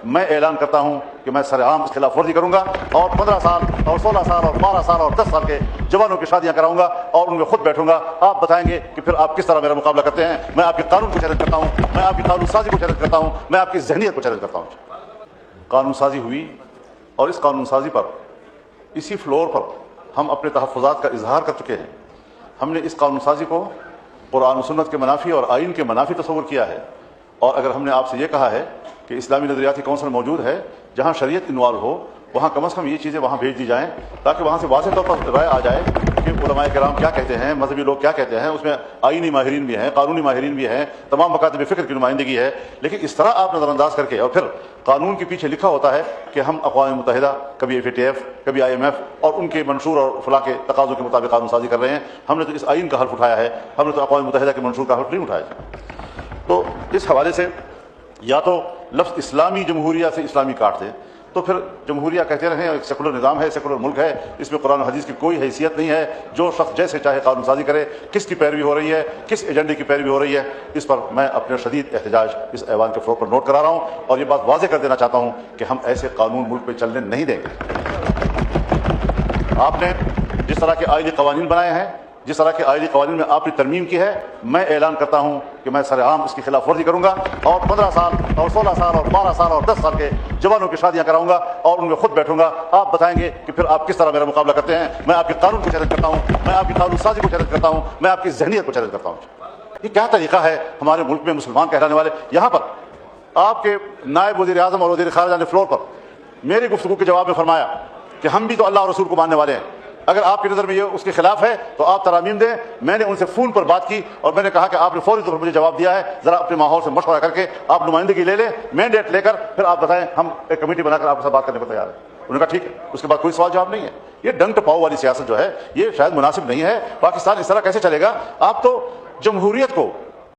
میں اعلان کرتا ہوں کہ میں سرعام اس خلاف ورزی کروں گا اور 15 سال اور 16 سال اور 12 سال اور 10 سال کے جوانوں کی شادیاں کراؤں گا اور ان میں خود بیٹھوں گا. آپ بتائیں گے کہ پھر آپ کس طرح میرا مقابلہ کرتے ہیں. میں آپ کے قانون کو چیلنج کرتا ہوں, میں آپ کی قانون سازی کو چیلنج کرتا ہوں, میں آپ کی ذہنیت کو چیلنج کرتا ہوں. قانون سازی ہوئی اور اس قانون سازی پر اسی فلور پر ہم اپنے تحفظات کا اظہار کر چکے ہیں. ہم نے اس قانون سازی کو قرآن و سنت کے منافی اور آئین کے منافی تصور کیا ہے. اور اگر ہم نے آپ سے یہ کہا ہے کہ اسلامی نظریاتی کونسل موجود ہے جہاں شریعت انوالو ہو, وہاں کم از کم یہ چیزیں وہاں بھیج دی جائیں تاکہ وہاں سے واضح طور پر رائے آ جائے کہ علماء کرام کیا کہتے ہیں, مذہبی لوگ کیا کہتے ہیں. اس میں آئینی ماہرین بھی ہیں, قانونی ماہرین بھی ہیں, تمام مکاتب فکر کی نمائندگی ہے. لیکن اس طرح آپ نظر انداز کر کے اور پھر قانون کے پیچھے لکھا ہوتا ہے کہ ہم اقوام متحدہ, کبھی FATF, کبھی IMF اور ان کے منشور اور فلاں کے تقاضوں کے مطابق قانون سازی کر رہے ہیں. ہم نے تو اس آئین کا حلف اٹھایا ہے, ہم نے تو اقوام متحدہ کے منشور کا حلف نہیں اٹھایا. تو اس حوالے سے یا تو لفظ اسلامی جمہوریہ سے اسلامی کاٹ دیں, تو پھر جمہوریہ کہتے رہیں, ایک سیکولر نظام ہے, سیکولر ملک ہے, اس میں قرآن و حدیث کی کوئی حیثیت نہیں ہے. جو شخص جیسے چاہے قانون سازی کرے, کس کی پیروی ہو رہی ہے, کس ایجنڈے کی پیروی ہو رہی ہے, اس پر میں اپنے شدید احتجاج اس ایوان کے فلور پر نوٹ کرا رہا ہوں. اور یہ بات واضح کر دینا چاہتا ہوں کہ ہم ایسے قانون ملک پہ چلنے نہیں دیں گے. آپ نے جس طرح کے آئینی قوانین بنائے ہیں, جس طرح کے آئینی قوانین میں آپ نے ترمیم کی ہے, میں اعلان کرتا ہوں کہ میں سرعام اس کی خلاف ورزی کروں گا اور 15 سال اور 16 سال اور 12 سال اور 10 سال کے جوانوں کی شادیاں کراؤں گا اور ان میں خود بیٹھوں گا. آپ بتائیں گے کہ پھر آپ کس طرح میرا مقابلہ کرتے ہیں. میں آپ کے قانون کو چیلنج کرتا ہوں, میں آپ کی قانون سازی کو چیلنج کرتا ہوں, میں آپ کی ذہنیت کو چیلنج کرتا ہوں. یہ کیا طریقہ ہے ہمارے ملک میں مسلمان کہلانے والے. یہاں پر آپ کے نائب وزیر اعظم اور وزیر خارجہ نے فلور پر میری گفتگو کے جواب میں فرمایا کہ ہم بھی تو اللہ اور رسول کو ماننے والے ہیں. اگر آپ کی نظر میں یہ اس کے خلاف ہے تو آپ ترامیم دیں. میں نے ان سے فون پر بات کی اور میں نے کہا کہ آپ نے فوری طور پر مجھے جواب دیا ہے, ذرا اپنے ماحول سے مشورہ کر کے آپ نمائندگی لے لیں, مینڈیٹ لے کر پھر آپ بتائیں, ہم ایک کمیٹی بنا کر آپ کے ساتھ بات کرنے کو تیار ہیں. انہوں نے کہا ٹھیک ہے. اس کے بعد کوئی سوال جواب نہیں ہے. یہ ڈنگ ٹپاؤ والی سیاست جو ہے یہ شاید مناسب نہیں ہے. پاکستان اس طرح کیسے چلے گا؟ آپ تو جمہوریت کو